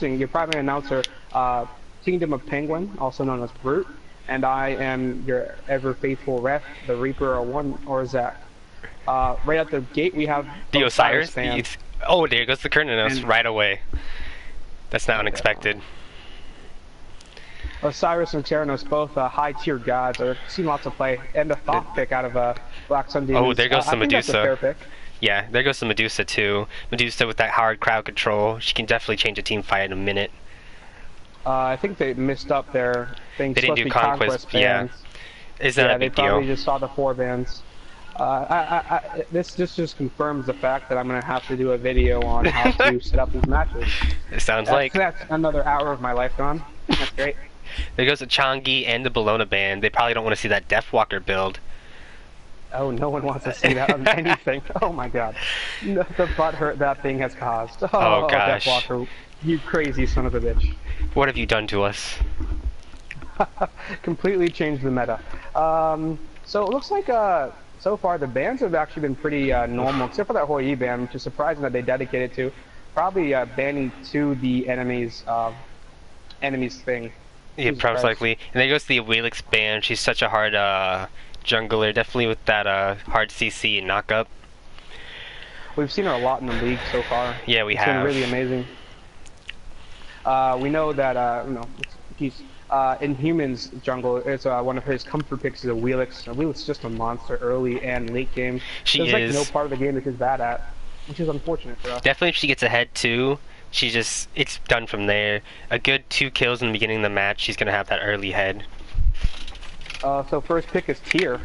your primary announcer, Kingdom of Penguin, also known as Brute, and I am your ever faithful ref, the Reaper or One or Zach. Right at the gate, we have The Osiris? fans. Oh, there goes the Kernanos And right away. That's not unexpected. Osiris and Tyrannos, both high-tier gods, are seen lots of play, and a thought pick out of Black Sun Demons. Oh, there goes the I think that's a Medusa. fair pick. Yeah, there goes the Medusa too. Medusa with that hard crowd control. She can definitely change a team fight in a minute. I think they missed up their thing. They didn't do Conquest, yeah. Is that a big deal? They probably just saw the 4 bands. This just confirms the fact that I'm going to have to do a video on how to set up these matches. It sounds like. That's another hour of my life gone. That's great. There goes the Changi and the Bologna band. They probably don't want to see that Deathwalker build. Oh, no one wants to see that on anything. Oh my god. The butthurt that thing has caused. Oh gosh. Deathwalker, you crazy son of a bitch. What have you done to us? Completely changed the meta. So it looks like so far the bans have actually been pretty normal, except for that Hoi ban, which is surprising that they dedicated to. Probably banning to the enemies thing. Yeah, probably likely. And there goes the Wheelix band. She's such a hard jungler, definitely with that hard CC and knockup. We've seen her a lot in the league so far. Yeah, we have. It's been really amazing. We know that he's in humans jungle. It's one of his comfort picks is a Wheelix. Wheelix is just a monster early and late game. There's like no part of the game that she's bad at, which is unfortunate for us. Definitely, if she gets ahead too, it's done from there. A good 2 kills in the beginning of the match, she's gonna have that early head. So first pick is Tyr.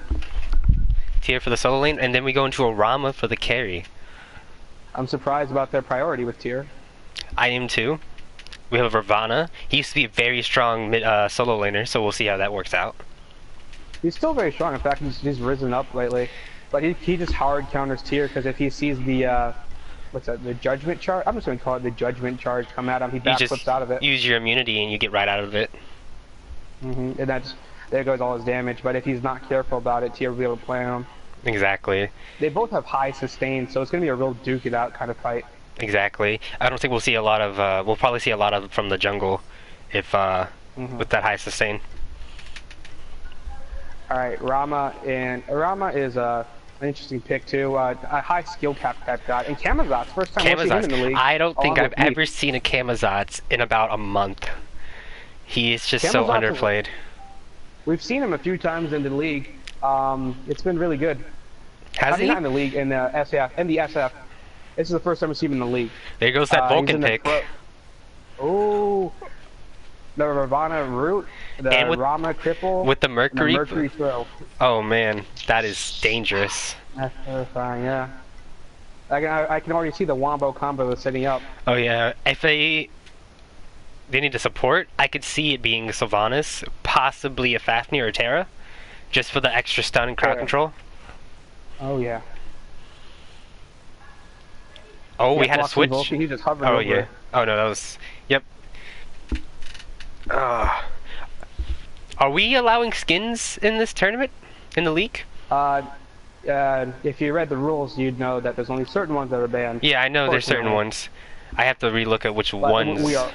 Tyr for the solo lane, and then we go into a Rama for the carry. I'm surprised about their priority with Tyr. I am too. We have Ravana. He used to be a very strong solo laner, so we'll see how that works out. He's still very strong. In fact, he's risen up lately. But he just hard counters Tyr because if he sees the what's that? The judgment charge. I'm just gonna call it the judgment charge. Come at him. He backflips out of it. Use your immunity and you get right out of it. And there goes all his damage. But if he's not careful about it, Tyr will be able to play him. Exactly. They both have high sustain, so it's gonna be a real duke it out kind of fight. Exactly. I don't think we'll see a lot of. We'll probably see a lot of from the jungle, if with that high sustain. All right, Rama is an interesting pick too. A high skill cap type guy. And Camazotz, first time we've seen him in the league. I don't think I've ever seen a Camazotz in about a month. He is just so underplayed. We've seen him a few times in the league. It's been really good. Has he? Not in the league, in the SF. In the SF. This is the first time we've seen him in the league. There goes that Vulcan pick. Oh, the Ravana root, the Rama triple, with the Mercury throw. Oh man, that is dangerous. That's terrifying. Yeah, I can already see the wombo combo that's setting up. Oh yeah, if they need to support, I could see it being Sylvanas, possibly a Fafnir or Terra, just for the extra stun and crowd control. Oh yeah. Oh, we had a switch. He just hovered over. Yeah. Oh no, that was. Yep. Are we allowing skins in this tournament, in the league? If you read the rules, you'd know that there's only certain ones that are banned. Yeah, I know there's certain ones. I have to relook at which ones. We are.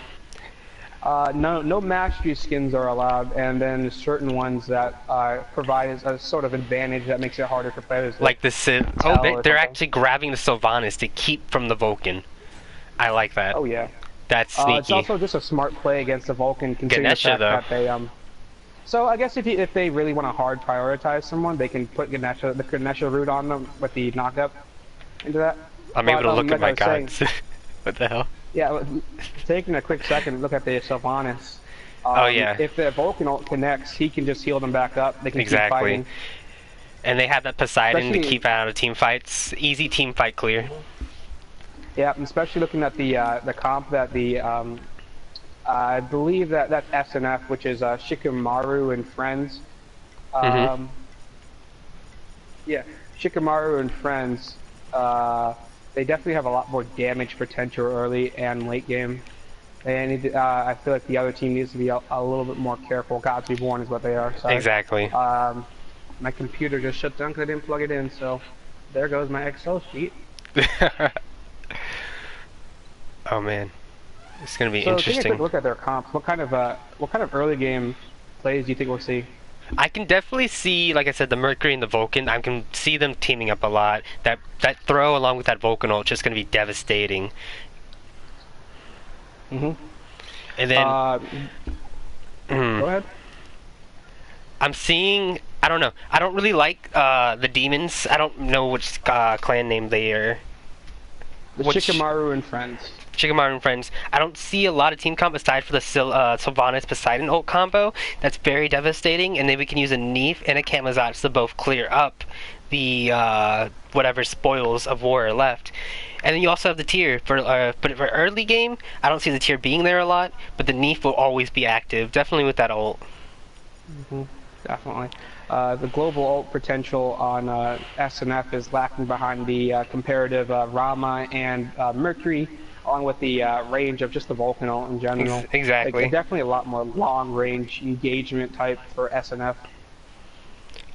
No mastery skins are allowed, and then certain ones that provide a sort of advantage that makes it harder for players. Like the Civ. Oh, they're actually grabbing the Sylvanas to keep from the Vulcan. I like that. Oh yeah. That's sneaky. It's also just a smart play against the Vulcan, considering Ganesha, the fact that they So I guess if they really want to hard prioritize someone, they can put the Ganesha root on them with the knockup into that. I'm able to look at my gods. What the hell? Yeah, taking a quick second, look at the Sylvanas. Oh yeah. If the Vulcan ult connects, he can just heal them back up. They can keep fighting. And they have that Poseidon to keep out of team fights. Easy team fight clear. Yeah, especially looking at the comp that I believe that's SNF, which is Shikamaru and friends. Yeah, Shikamaru and friends. They definitely have a lot more damage potential early and late game. And I feel like the other team needs to be a little bit more careful. Gods Reborn is what they are. Sorry. Exactly. My computer just shut down because I didn't plug it in, so there goes my Excel sheet. Oh man. It's gonna be So take a quick interesting. look at their comps. What kind of early game plays do you think we'll see? I can definitely see, like I said, the Mercury and the Vulcan. I can see them teaming up a lot. That throw along with that Vulcan ult just gonna be devastating. Hmm. And then Go ahead. I'm seeing. I don't know. I don't really like the demons. I don't know which clan name they are. The Which Shikamaru and friends. Shikamaru and friends. I don't see a lot of team comp aside for the Sylvanas Poseidon ult combo. That's very devastating. And then we can use a Neef and a Camazotz to both clear up the whatever spoils of war are left. And then you also have the tier but for early game, I don't see the tier being there a lot. But the Neef will always be active, definitely with that ult. Hmm. Definitely. The global ult potential on SNF is lacking behind the comparative Rama and Mercury, along with the range of just the Vulcan ult in general. Exactly. Like, definitely a lot more long-range engagement type for SNF.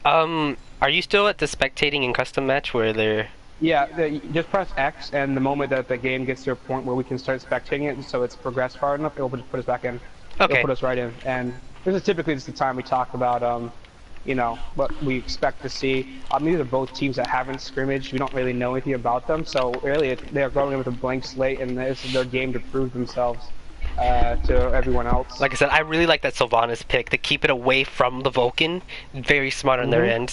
Are you still at the spectating and custom match where they're... Yeah, just press X, and the moment that the game gets to a point where we can start spectating it, so it's progressed far enough, it'll just put us back in. It'll Okay. put us right in. And this is typically just the time we talk about, you know, what we expect to see. These are both teams that haven't scrimmaged. We don't really know anything about them, so really they're going in with a blank slate, and this is their game to prove themselves to everyone else. Like I said, I really like that Sylvanas pick to keep it away from the Vulcan. Very smart on their end.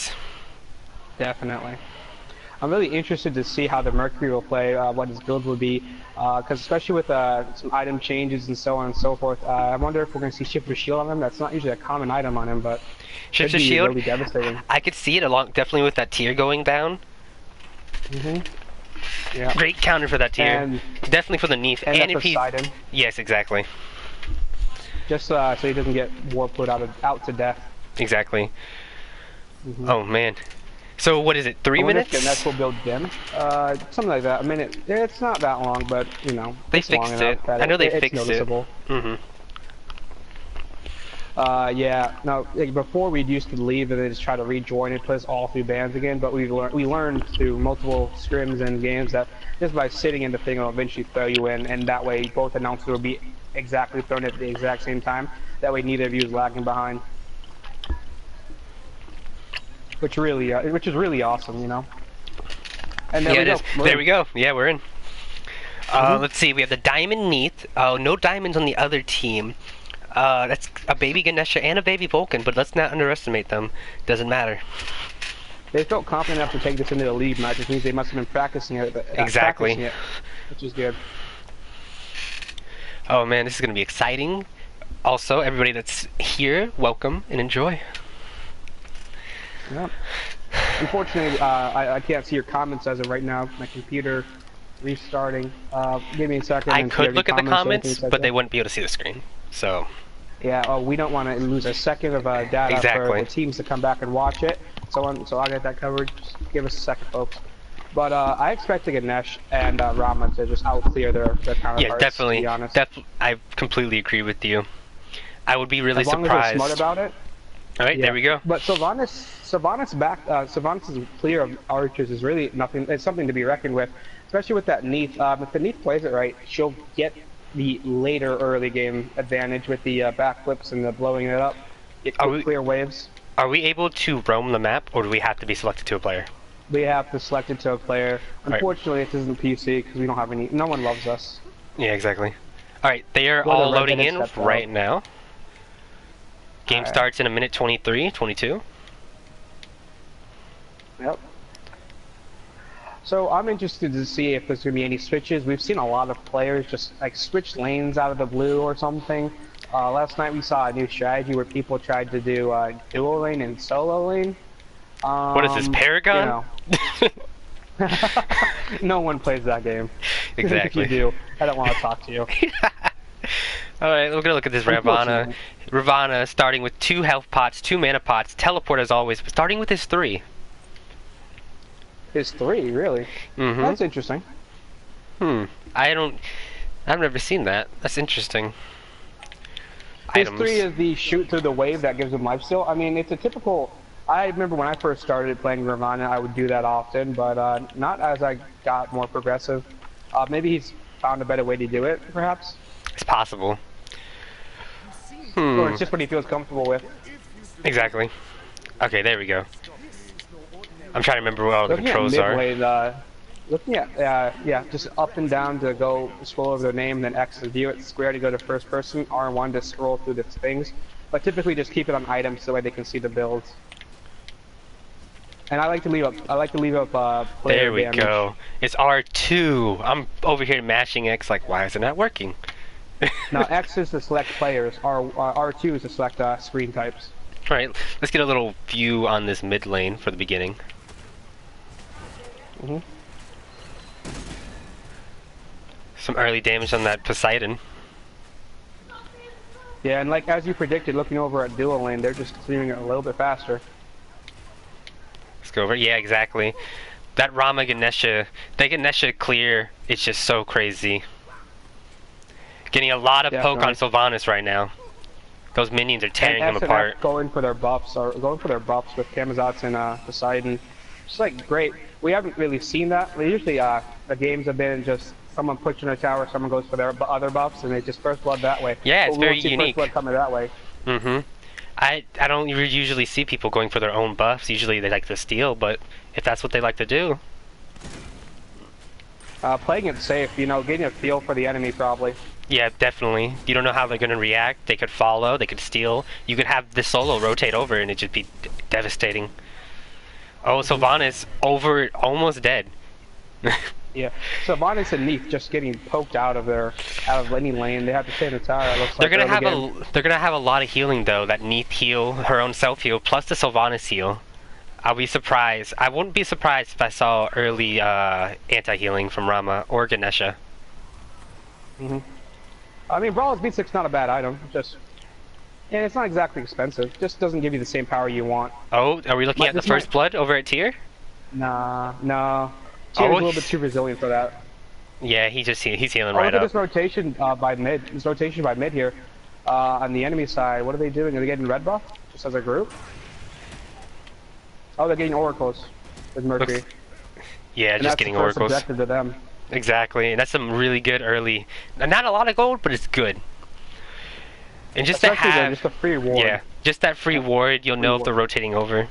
Definitely. I'm really interested to see how the Mercury will play, what his build will be, because especially with some item changes and so on and so forth, I wonder if we're going to see Shift of Shield on him. That's not usually a common item on him, but Shift could of be Shield, really devastating. I could see it along definitely with that tier going down. Yeah. Great counter for that tier. And, Definitely for the Neef. and And that's if he... Poseidon, Yes, exactly. just so he doesn't get warped out to death. Exactly. Oh, man. So what is it, 3 minutes? That's will build Dim. Something like that. I mean, it's not that long, but, you know, They it's long fixed enough it. that I know they it's fixed noticeable. it. Yeah. No, like before we used to leave and then just try to rejoin and put us all through bands again. But we learned through multiple scrims and games that just by sitting in the thing will eventually throw you in, and that way both announcers will be exactly thrown at the exact same time. That way neither of you is lagging behind. Which is really awesome, you know. And there Yeah, we it go. is. There we go. Yeah, we're in. Let's see. We have the Diamond Neath. Oh, no diamonds on the other team. That's a baby Ganesha and a baby Vulcan, but let's not underestimate them. Doesn't matter. They felt confident enough to take this into the league match, which means they must have been practicing it. Exactly. Practicing it, which is good. Oh man, this is gonna be exciting. Also, everybody that's here, welcome and enjoy. Yep. Unfortunately, I can't see your comments as of right now. My computer restarting. Give me a second. I and see could any look at the comments comments, like but they that. wouldn't be able to see the screen. So. Yeah. Oh, we don't want to lose a second of data Exactly. for the teams to come back and watch it. So I'll get that covered. Just give us a second, folks. But I expect Ganesh and Rama to just out-clear their counterparts. Yeah, definitely. To be honest. I completely agree with you. I would be really as long surprised. as they're smart about it. All right, Yeah. there we go. But Sylvanas' clear of archers is really nothing. It's something to be reckoned with, especially with that Neath. If the Neath plays it right, she'll get the later early game advantage with the backflips and the blowing it up. Get clear waves. Are we able to roam the map, or do we have to be selected to a player? We have to select it to a player. Unfortunately, it isn't PC because we don't have any. No one loves us. Yeah, exactly. All right, they are Well, all the loading in redheaded stepped right out. now. Game All right. starts in a minute 23, 22. Yep. So I'm interested to see if there's going to be any switches. We've seen a lot of players just like switch lanes out of the blue or something. Last night we saw a new strategy where people tried to do dual lane and solo lane. What is this, Paragon? You know. No one plays that game. Exactly. If you do, I don't want to talk to you. Alright, we're gonna look at this Ravana. Ravana starting with 2 health pots, 2 mana pots, teleport as always, but starting with his 3. His 3, really? Mm-hmm. That's interesting. I've never seen that. That's interesting. His Items. 3 is the shoot through the wave that gives him lifesteal. I mean, it's a typical... I remember when I first started playing Ravana, I would do that often, but not as I got more progressive. Maybe he's found a better way to do it, perhaps? It's possible. Or it's just what he feels comfortable with. Exactly. Okay, there we go. I'm trying to remember what all the Looking at controls mid are. lane, looking at, yeah, just up and down to go scroll over their name, then X to view it, square to go to first person, R1 to scroll through the things. But typically just keep it on items so that way they can see the builds. And I like to leave up player There we damage. go. It's R2. I'm over here mashing X like, why is it not working? Now X is to select players, R2 is to select screen types. Alright, let's get a little view on this mid lane for the beginning. Some early damage on that Poseidon. Yeah, and like as you predicted, looking over at dual lane, they're just clearing it a little bit faster. Let's go over. Yeah, exactly. That Rama Ganesha, that Ganesha clear, it's just so crazy. Getting a lot of poke on Sylvanas right now. Those minions are tearing him apart. Going for their buffs, with Camazotz and Poseidon. It's like great. We haven't really seen that. Usually the games have been just someone pushing a tower, someone goes for their other buffs, and they just first blood that way. Yeah, it's very unique. First blood coming that way. I don't usually see people going for their own buffs. Usually they like to steal, but if that's what they like to do. Playing it safe, you know, getting a feel for the enemy probably. Yeah, definitely. You don't know how they're going to react. They could follow, they could steal. You could have the solo rotate over and it'd just be devastating. Oh, Sylvanas over, almost dead. Yeah, Sylvanas and Neith just getting poked out of any lane. They have to stay in the tower. It looks They're like gonna have a lot of healing though. That Neith heal, her own self heal, plus the Sylvanas heal. I'll be surprised. I wouldn't be surprised if I saw early anti-healing from Rama or Ganesha. I mean, Brawler's B6 not a bad item. And it's not exactly expensive. Just doesn't give you the same power you want. Oh, are we looking at the first blood over at Tyr? Nah, no. Tyr's a little bit too resilient for that. Yeah, he's healing right Look up. at this rotation by mid. This rotation by mid here. On the enemy side, what are they doing? Are they getting red buff? Just as a group? Oh, they're getting oracles with Mercury. Yeah, and just getting oracles. Objective to them. Exactly, and that's some really good early. Not a lot of gold, but it's good. And just to have just a free ward. Yeah, just that free ward, you'll know if they're rotating over.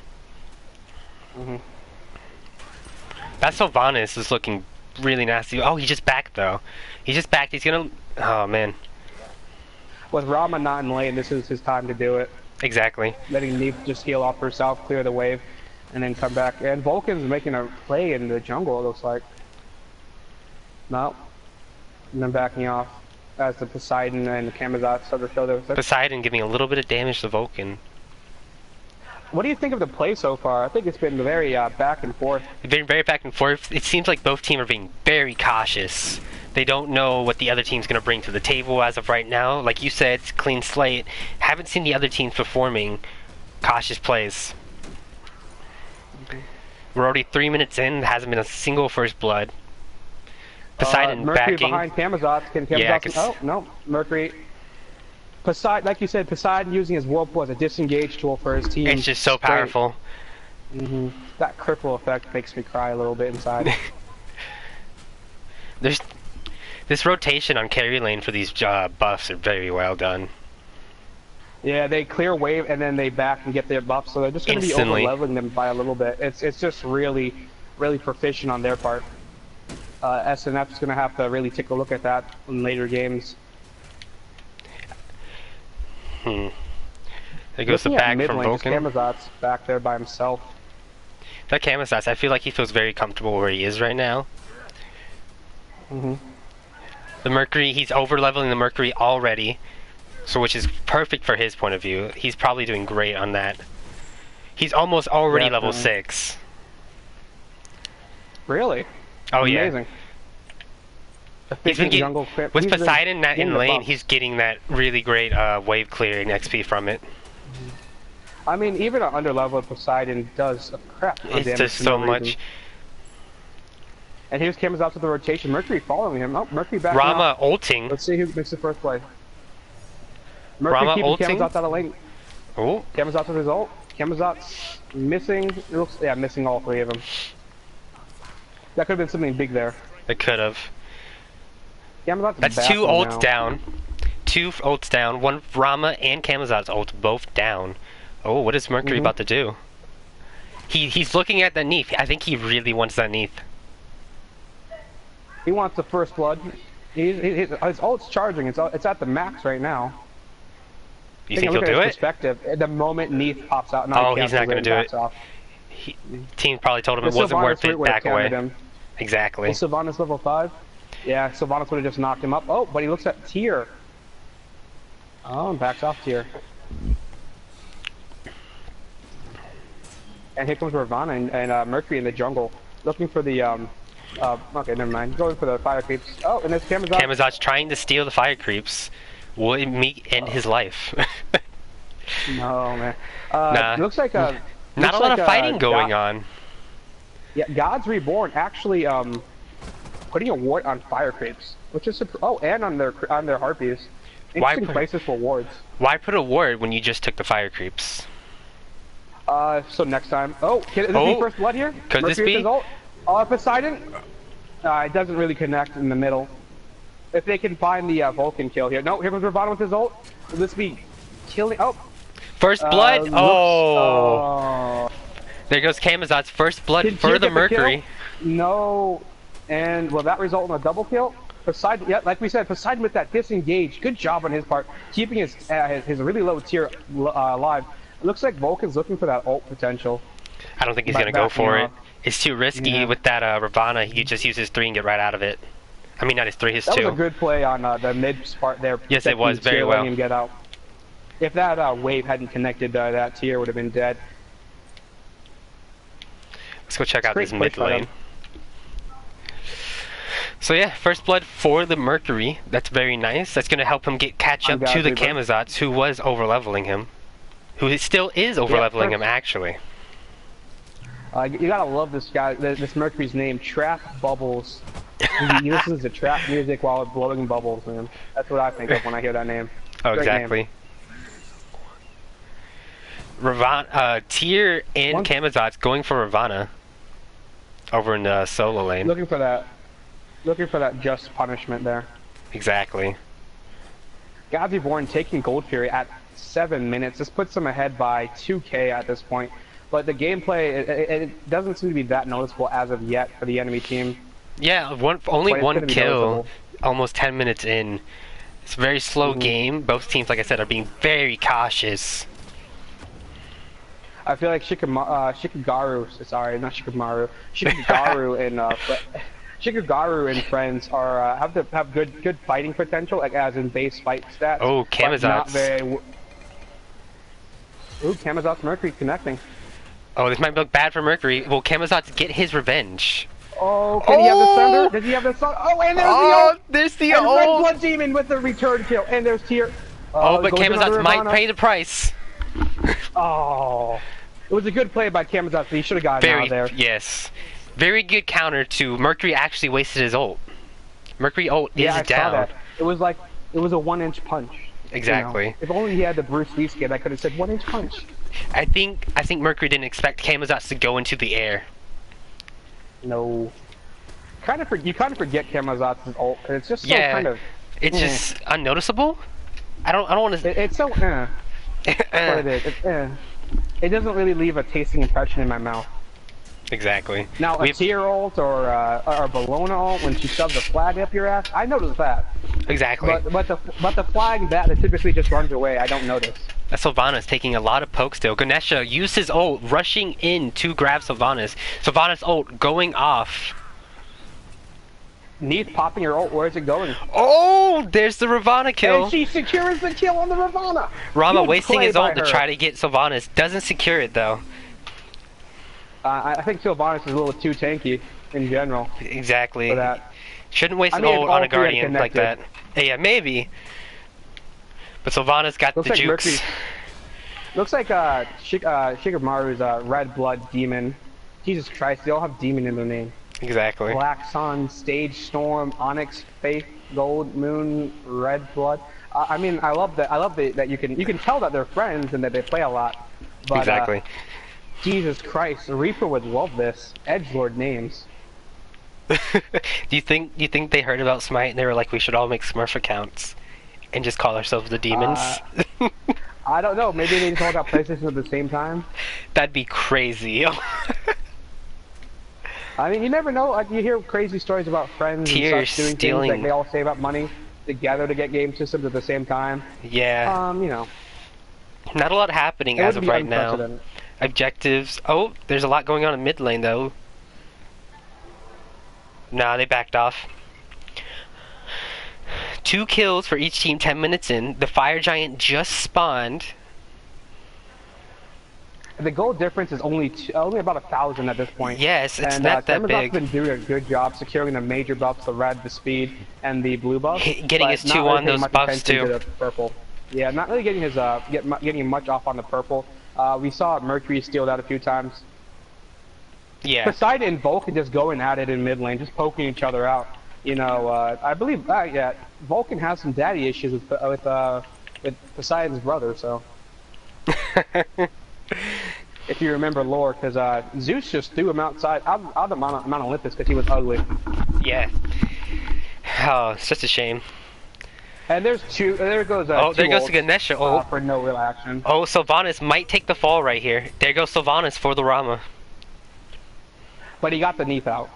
That Sylvanas is looking really nasty. Oh, he just backed though. He just backed. He's gonna. Oh man. With Rama not in lane, this is his time to do it. Exactly. Letting Neith just heal off herself, clear the wave, and then come back. And Vulcan's making a play in the jungle. It looks like. No. And then backing off as the Poseidon and the Camazotz start to show their. Poseidon giving a little bit of damage to Vulcan. What do you think of the play so far? I think it's been very back and forth. It's been very back and forth. It seems like both teams are being very cautious. They don't know what the other team's going to bring to the table as of right now. Like you said, it's a clean slate. Haven't seen the other teams performing cautious plays. We're already 3 minutes in. There hasn't been a single first blood. Poseidon Mercury backing. behind Camazotz. Can Camazotz? Oh no, Mercury. Poseidon, like you said, Poseidon using his whirlpool as a disengage tool for his team. It's just so powerful. That cripple effect makes me cry a little bit inside. There's this rotation on carry lane for these buffs are very well done. Yeah, they clear wave and then they back and get their buffs, so they're just going to be over leveling them by a little bit. It's just really proficient on their part. SNF's going to have to really take a look at that in later games. There goes the back from Vulcan. Camazotz back there by himself. That Camazotz, I feel like he feels very comfortable where he is right now. The Mercury, he's over leveling the Mercury already, so which is perfect for his point of view. He's probably doing great on that. He's almost already level 6. Really? Oh amazing. He's been getting, with Poseidon in lane, he's getting that really great wave clearing XP from it. I mean, even an underleveled Poseidon does a crap ton of damage. It's just so much. And here's Camazotz with the rotation. Mercury following him. Oh, Mercury back. Rama ulting. Let's see who makes the first play. Mercury Rama keeping ulting. Camazotz out of lane. Oh. Camazotz with his ult. Camazotz missing. It looks, yeah, missing all 3 of them. That could have been something big there. It could have. Camazotz That's 2 ults down. two ults down. One Rama and Camazot's ult both down. Oh, what is Mercury about to do? He's looking at that Neef. I think he really wants that Neef. He wants the first blood. His ult's charging. It's at the max right now. You think he'll do it? Perspective. The moment Neef pops out, oh, he's not going to do it. Team probably told him it wasn't worth it. Back away. Him. Exactly. Is Sylvanas level 5? Yeah, Sylvanas would have just knocked him up. Oh, but he looks at Tier. Oh, and backs off Tier. And here comes Ravana and Mercury in the jungle, looking for the okay, never mind. Going for the fire creeps. Oh, and there's Camazot. Camazot's trying to steal the fire creeps. Will it end his life? No, man. Nah. Looks like not a lot of fighting going on. Yeah, God's Reborn actually putting a ward on fire creeps, which is and on their harpies. Interesting places for wards. Why put a ward when you just took the fire creeps? So next time. Oh, can this be first blood here? Could this be? Oh, Poseidon. It doesn't really connect in the middle. If they can find the Vulcan kill here. No, here comes Ravana with his ult. Will this be killing? Oh. First blood? Oh. There goes Camazot's first blood for the Mercury. No. And will that result in a double kill? Poseidon, yeah, like we said, Poseidon with that disengage. Good job on his part, keeping his really low tier alive. It looks like Vulcan's looking for that ult potential. I don't think he's going to go for it. It's too risky with that Ravana. He just uses 3 and get right out of it. I mean, not his 3, his 2. That was a good play on the mid part there. Yes, it was very well. And get out. If that wave hadn't connected, that tier would have been dead. Let's go check out this mid lane. So yeah, first blood for the Mercury. That's very nice. That's going to help him catch up to the Camazots, who was overleveling him. Who still is overleveling him, actually. You gotta love this guy, this Mercury's name, Trap Bubbles. He listens to trap music while blowing bubbles, man. That's what I think of when I hear that name. Oh, great exactly. Ravana, Tyr and Camazot's going for Ravana over in the solo lane. Looking for that just punishment there. Exactly. God's Reborn taking Gold Fury at 7 minutes. This puts them ahead by 2k at this point. But the gameplay, it doesn't seem to be that noticeable as of yet for the enemy team. Yeah, only one kill, almost 10 minutes in. It's a very slow game. Both teams, like I said, are being very cautious. I feel like Shikagaru, sorry, not Shikamaru, Shikagaru and friends are have good fighting potential, like as in base fight stats. Oh, Camazot's. Ooh, Camazot's Mercury connecting. Oh, this might look bad for Mercury. Will Camazot's get his revenge? Oh, can he have the thunder? Does he have the thunder? Oh, and there's the ult! There's the ult! Red Blood Demon with the return kill, and there's Tyr. But Camazot's might pay the price. Oh. It was a good play by Camazot, but he should have gotten out of there. Yes. Very good counter to Mercury actually wasted his ult. Mercury ult is down. Saw that. It was like, it was a 1-inch punch. Exactly. You know? If only he had the Bruce Lee skin, I could have said 1-inch punch. I think Mercury didn't expect Camazot's to go into the air. No. You kind of forget Camazot's ult, and it's just so kind of... It's just unnoticeable? I don't want to... It's so, What it is. It doesn't really leave a tasting impression in my mouth. Exactly. Now, a Tyr ult or Bellona ult, when she shoves a flag up your ass, I notice that. Exactly. But the flag that typically just runs away, I don't notice. Sylvanas taking a lot of poke still. Ganesha used his ult, rushing in to grab Sylvanas. Sylvanas ult going off. Neith popping her ult, where's it going? Oh, there's the Ravana kill. And she secures the kill on the Ravana. Rama wasting his ult to try to get Sylvanas. Doesn't secure it though. I think Sylvanas is a little too tanky in general. Exactly. For that. Shouldn't waste an ult on a Guardian like that. Yeah, maybe. But Sylvanas got the jukes. Mercury. Looks like Shikamaru's Red Blood Demon. Jesus Christ, they all have demon in their name. Exactly. Black Sun, Stage Storm, Onyx, Faith, Gold, Moon, Red Blood. I mean, I love that. I love that you can tell that they're friends and that they play a lot. But, exactly. Jesus Christ, the Reaper would love this. Edgelord names. Do you think they heard about Smite and they were like, we should all make Smurf accounts? and just call ourselves the demons. Uh, I don't know. Maybe they just all got PlayStation at the same time. That'd be crazy. I mean, you never know. Like, you hear crazy stories about friends and Tears such doing stealing. things like they all save up money together to get game systems at the same time. Yeah. You know, Not a lot happening it as would of be right now. unprecedented. Objectives. Oh, there's a lot going on in mid lane though. Nah, they backed off. 2 kills for each team 10 minutes in. The fire giant just spawned. The goal difference is only about 1,000 at this point. Yes, it's and, not that Camazot's big. been doing a good job securing the major buffs, the red, the speed, and the blue buff. Getting his 2 on those buffs too. To the purple. Yeah, not really getting his getting much off on the purple. We saw Mercury steal that a few times. Yeah. Poseidon and Vulcan just going at it in mid lane, just poking each other out. You know, I believe yeah, Vulcan has some daddy issues with Poseidon's brother, so. If you remember lore, because Zeus just threw him out of Mount Olympus because he was ugly. Yeah. Oh, it's just a shame. And there's two. There goes. Oh, there two goes ults, Ganesha. Oh, for no real action. oh, Sylvanas might take the fall right here. There goes Sylvanas for the Rama. But he got the Neath out,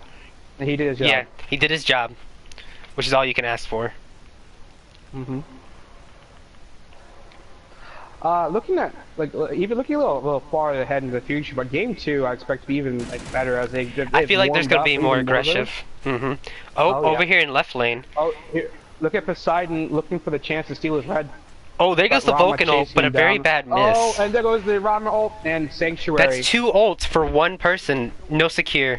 and he did his job. Yeah, he did his job, which is all you can ask for. Looking at even looking a little far ahead into the future, but game 2 I expect to be even better as they. I feel like there's going gonna be more aggressive. Oh, over here in left lane. Oh, here, look at Poseidon looking for the chance to steal his red. Oh, there goes the Rama Vulcan ult, but a chasing very down. bad miss. Oh, and there goes the Rama ult and Sanctuary. That's 2 ults for 1 person. No secure.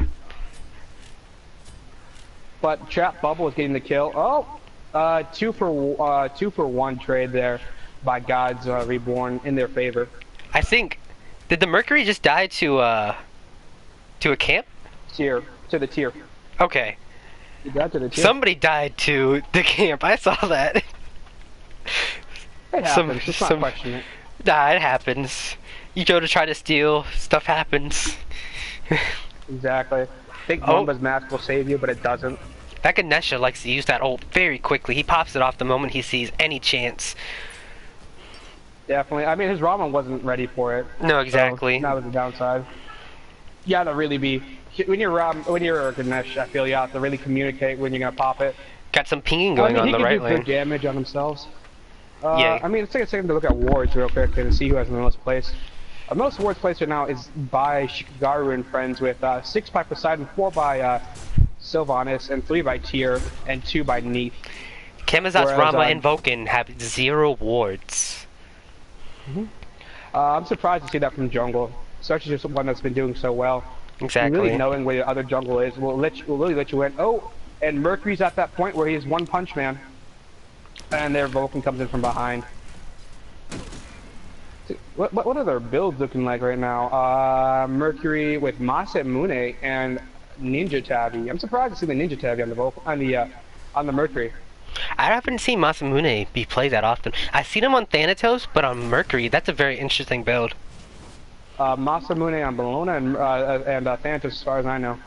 But Trap Bubble is getting the kill. Oh, 2 for 1 trade there by God's Reborn in their favor. I think, did the Mercury just die to a camp? To the tier. Okay. He died to the tier. Somebody died to the camp. I saw that. It happens. Let's not question it. Nah, it happens. You go to try to steal, stuff happens. Exactly. Think Mumba's mask will save you, but it doesn't. That Ganesha likes to use that ult very quickly. He pops it off the moment he sees any chance. Definitely. I mean, his Rama wasn't ready for it. No, exactly. So that was the downside. You gotta really be when you're Ganesh. I feel you have to really communicate when you're gonna pop it. Got some pinging going on the right lane. He can do good lane. damage on themselves. Yeah. I mean, let's take a second to look at wards real quick and see who has the most place. Most wards placed right now is by Shikagaru and friends with 6 by Poseidon, 4 by Sylvanas, and 3 by Tyr, and 2 by Neath. Camazot's Rama and Vulcan have 0 wards. I'm surprised to see that from jungle, especially just one that's been doing so well. Exactly. Really knowing where the other jungle is will really let you in. Oh, and Mercury's at that point where he's one punch man, and their Vulcan comes in from behind. What are their builds looking like right now? Mercury with Masamune and Ninja Tabby. I'm surprised to see the Ninja Tabby on the on the Mercury. I haven't seen Masamune be played that often. I've seen him on Thanatos, but on Mercury, that's a very interesting build. Masamune on Bologna and Thanatos, as far as I know.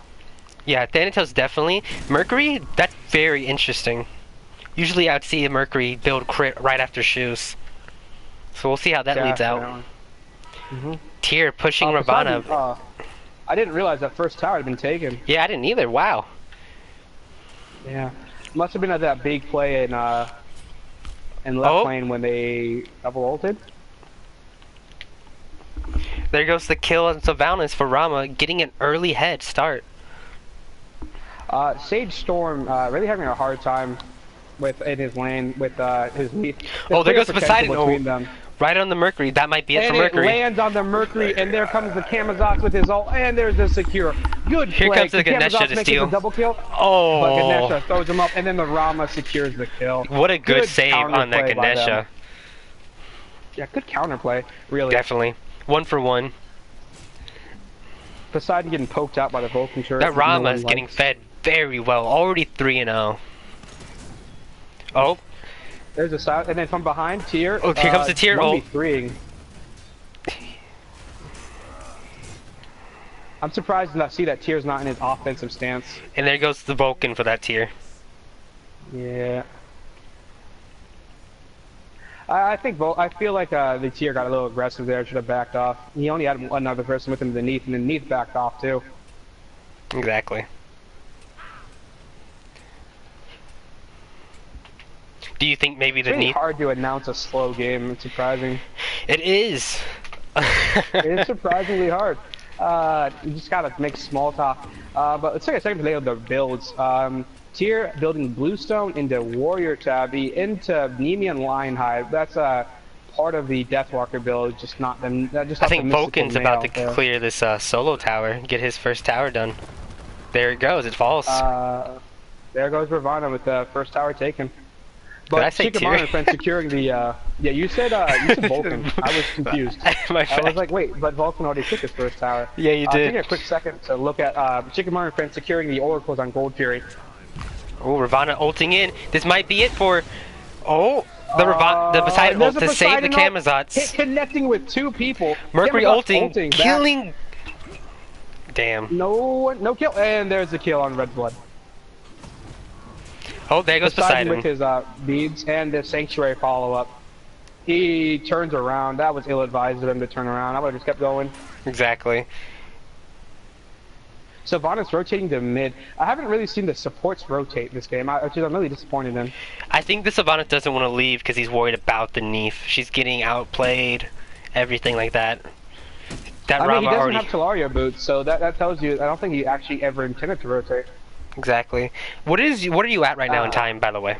Yeah, Thanatos definitely. Mercury, that's very interesting. Usually I'd see a Mercury build crit right after shoes. So we'll see how that leads out. Tyr pushing Ravana. I didn't realize that first tower had been taken. Yeah, I didn't either. Wow. Yeah. Must have been at that big play in left lane when they double ulted. There goes the kill on Sylvanas for Rama, getting an early head start. Sage Storm really having a hard time in his lane with his Neath. Oh, there goes Poseidon. Between them. Right on the Mercury. That might be it and for Mercury. It lands on the Mercury, and there comes the Camazotz with his ult, and there's the secure. Good play. Here comes the Ganesha to steal. A double kill. Oh. But Ganesha throws him up, and then the Rama secures the kill. What a good save on that Ganesha. Yeah, good counterplay, really. Definitely. 1 for 1. Poseidon getting poked out by the Vulcan turret. That Rama is getting fed very well. Already 3-0. Oh. There's a side, and then from behind, Tyr. Oh, here comes the Tyr ult. 1v3. I'm surprised to not see that Tyr's not in his offensive stance. And there goes the Vulcan for that Tyr. Yeah. I think I feel like the tier got a little aggressive there. Should have backed off. He only had another person with him underneath, and then Neath backed off too. Exactly. Do you think maybe It's the really Neath? hard to announce a slow game. It's surprising. It is. It's surprisingly hard. You just gotta make small talk. But let's take a second to lay out the builds. Tier building Bluestone into Warrior Tabby into Nemean Lionhide. That's part of the Deathwalker build, just not them. Just I not the think mystical Vulcan's male about to there. clear this solo tower, get his first tower done. There it goes. It falls. There goes Ravana with the first tower taken. Did I But say Shikamaru tier? and friends securing the yeah, you said Vulcan. I was confused. My I was bad. like, wait, but Vulcan already took his first tower. Yeah, you did. Take a quick second to look at Shikamaru and friends securing the oracles on Gold Fury. Oh, Ravana ulting in. This might be it for. Oh, the Poseidon ult to save the Camazotz. Connecting with two people. Mercury Camazotz ulting, back. killing. Damn. No kill, and there's the kill on Red Blood. Oh, there goes Poseidon Poseidon. with his beads and the Sanctuary follow-up. He turns around. That was ill-advised of him to turn around. I would have just kept going. Exactly. Sylvanas rotating to mid. I haven't really seen the supports rotate this game, which I'm really disappointed in. I think the Sylvanas doesn't want to leave because he's worried about the Neef. She's getting outplayed, everything like that. That I mean, he Rama doesn't already. have Talaria boots, so that tells you. I don't think he actually ever intended to rotate. Exactly. What are you at right now in time, by the way?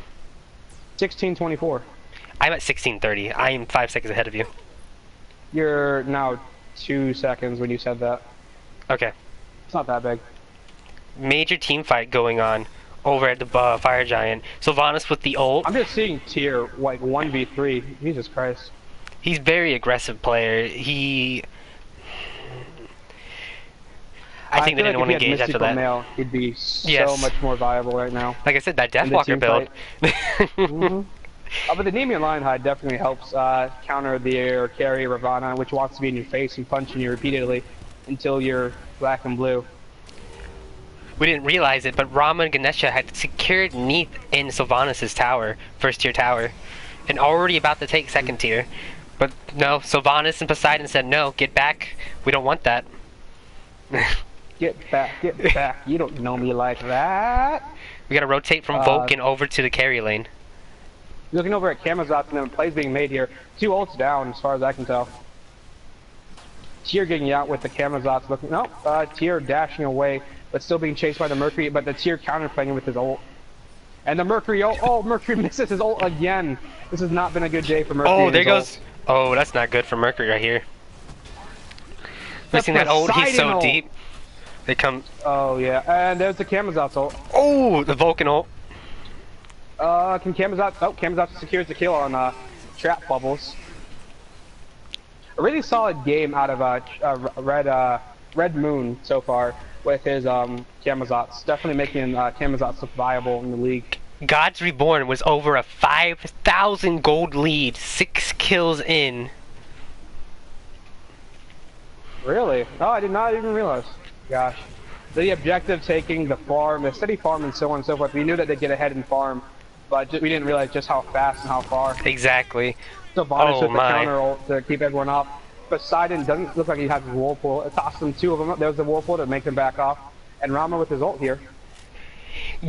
16:24. I'm at 16:30. I am 5 seconds ahead of you. You're now 2 seconds when you said that. Okay. It's not that big. Major team fight going on over at the Fire Giant. Sylvanas with the ult. I'm just seeing tier like 1v3. Jesus Christ. He's very aggressive player. I think they feel didn't like want to if he engage had after Mystical that. Mail, he'd be so Yes. much more viable right now. Like I said, that in the Deathwalker team build. fight. But the Nemean Lionhide definitely helps counter the or carry Ravana, which wants to be in your face and punching you repeatedly until you're black and blue. We didn't realize it, but Rama and Ganesha had secured Neath in Sylvanas' tower, first tier tower, and already about to take second tier. But no, Sylvanas and Poseidon said, no, get back. We don't want that. Get back, you don't know me like that. We gotta rotate from Vulcan over to the carry lane. Looking over at Camazotz and then plays being made here. 2 ults down as far as I can tell. Tyr getting out with the Camazotz looking, no, Tyr dashing away, but still being chased by the Mercury, but the Tyr counterplaying with his ult. And the Mercury ult, oh, Mercury misses his ult again. This has not been a good day for Mercury. Oh, there goes. Oh, that's not good for Mercury right here. Missing that ult, he's so ult. deep. They come. Oh yeah, and there's the Camazotz ult. Oh, the Vulcan ult. Can Camazotz, oh, Camazotz secures the kill on Trap Bubbles. A really solid game out of Red Moon so far with his Camazotz. Definitely making Camazotz look viable in the league. God's Reborn was over a 5,000 gold lead, 6 kills in. Really? Oh, I did not even realize. Gosh. The objective taking the farm, the steady farm and so on and so forth. We knew that they'd get ahead in farm, but we didn't realize just how fast and how far. Exactly. So Sylvanas with the my. counter ult to keep everyone up. Poseidon doesn't look like he has his Whirlpool. It tossed them 2 of them up. There's the Whirlpool to make them back off. And Rama with his ult here.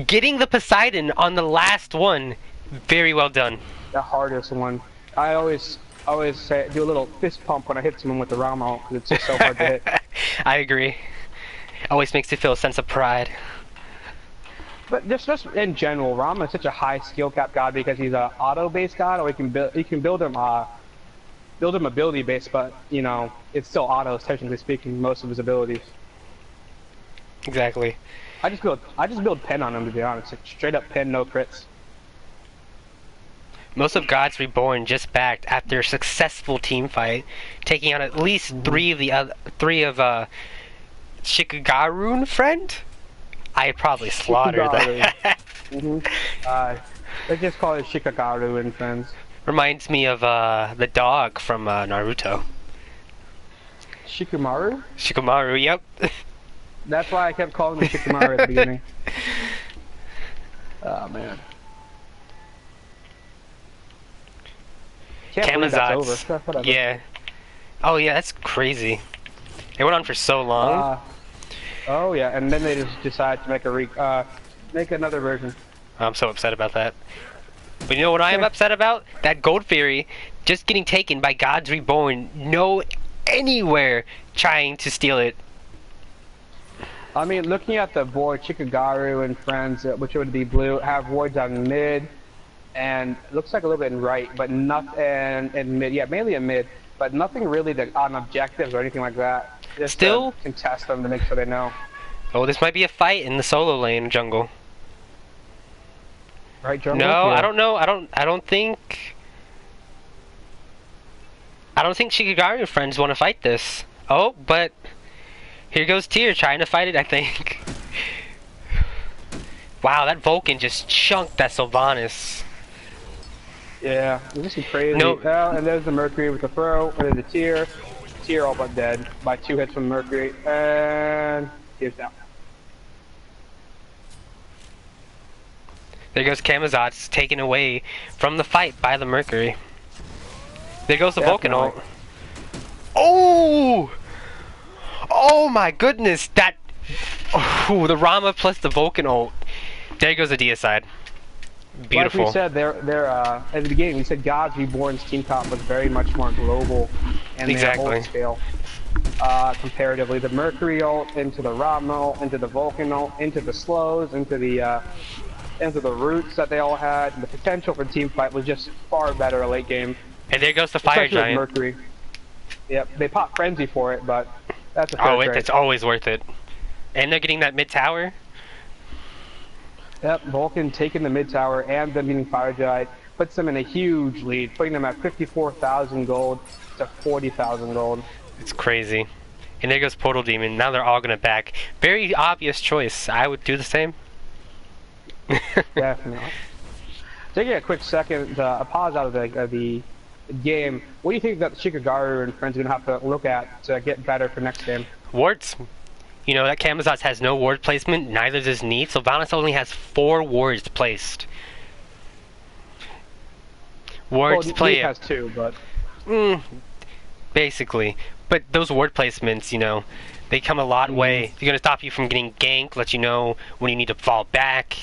Getting the Poseidon on the last one, very well done. The hardest one. I always say do a little fist pump when I hit someone with the Rama ult because it's just so hard to hit. I agree. Always makes you feel a sense of pride. But just in general, Rama is such a high skill cap god because he's a auto-based god, or you can build him ability based, but you know it's still autos technically speaking most of his abilities. Exactly. I just build pen on him to be honest, like straight up pen, no crits. Most of God's Reborn just backed after a successful team fight, taking out at least 3 of Shikagaru friend. I probably slaughtered that. They just call it Shikagaru and friends. Reminds me of the dog from Naruto. Shikamaru? Shikamaru, yep. That's why I kept calling him Shikamaru at the beginning. Oh man. can't believe that's over. Camazotz. Whatever. Yeah. Oh yeah, that's crazy. It went on for so long. Oh yeah, and then they just decided to make make another version. I'm so upset about that. But you know what I am upset about? That Gold Fairy just getting taken by Gods Reborn. No anywhere trying to steal it. I mean, looking at the board, Chikagaru and friends, which would be blue, have wards on mid, and it looks like a little bit in right, but nothing in mid. Yeah, mainly in mid, but nothing really on objectives or anything like that. Just Still contest them to make sure they know. Oh, this might be a fight in the solo lane jungle. Right, jungle? No, Yeah. I don't know. I don't think Shikagaru and friends want to fight this. Oh, but here goes Tyr trying to fight it, I think. Wow, that Vulcan just chunked that Sylvanas. Yeah, this is crazy. No. Oh, and there's the Mercury with the throw, and then the Tyr. Tyr all but dead by 2 hits from Mercury, and Tyr's down. There goes Camazotz taken away from the fight by the Mercury. There goes the Vulcan ult. Oh! Oh my goodness! That... Oh, the Rama plus the Vulcan ult. There goes the Deicide. Beautiful. Like we said, at the beginning, we said Gods Reborn's team comp was very much more global and their ult scale. Comparatively, the Mercury ult into the Rama ult, into the Vulcan ult, into the slows, into the roots that they all had, and the potential for team fight was just far better late game. And there goes the Fire Especially Giant. with Mercury. Yep, they pop Frenzy for it, but that's a fair trade. It's always worth it. And they're getting that mid tower. Yep, Vulcan taking the mid tower and them getting Fire Giant puts them in a huge lead, putting them at 54,000 gold to 40,000 gold. It's crazy. And there goes Portal Demon. Now they're all gonna back. Very obvious choice. I would do the same. Definitely. Taking a quick second to pause out of the game, what do you think that Chikagaru and friends are going to have to look at to get better for next game? Wards. You know, that Camazotz has no ward placement, neither does Neef. Sylvanas only has 4 wards placed. Wards play Neef has 2, but... basically. But those ward placements, you know, they come a lot way. They're going to stop you from getting ganked, let you know when you need to fall back.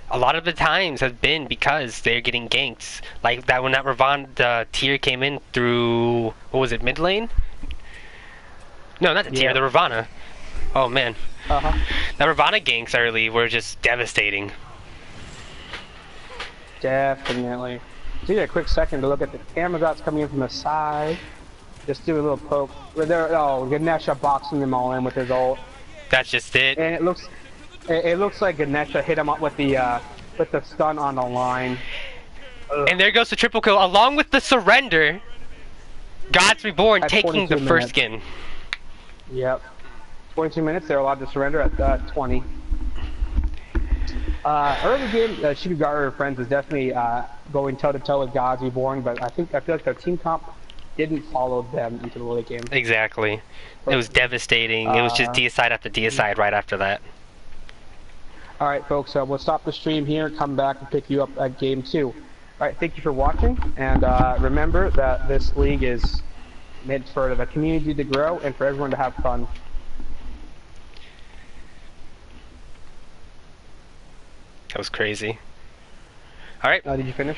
A lot of the times has been because they're getting ganked. Like that when that Ravana Tyr came in through, what was it, mid lane? No, not the Tyr, the Ravana. Oh man. The Ravana ganks early were just devastating. Definitely. Take a quick second to look at the Camazotz coming in from the side. Just do a little poke. Ganesha boxing them all in with his ult. That's just it. And it looks like Ganesha hit him up with the stun on the line. Ugh. And there goes the triple kill along with the surrender. Gods Reborn At taking the 22 first skin. Yep. 22 minutes, they're allowed to surrender at 20. Early game, Shikagaru Friends is definitely going toe-to-toe with Gods Reborn, but I feel like their team comp didn't follow them into the late game. Exactly. It was devastating. It was just Deicide after Deicide right after that. Alright folks, we'll stop the stream here, come back and pick you up at game 2. Alright, thank you for watching, and remember that this league is meant for the community to grow and for everyone to have fun. That was crazy. Alright. Did you finish?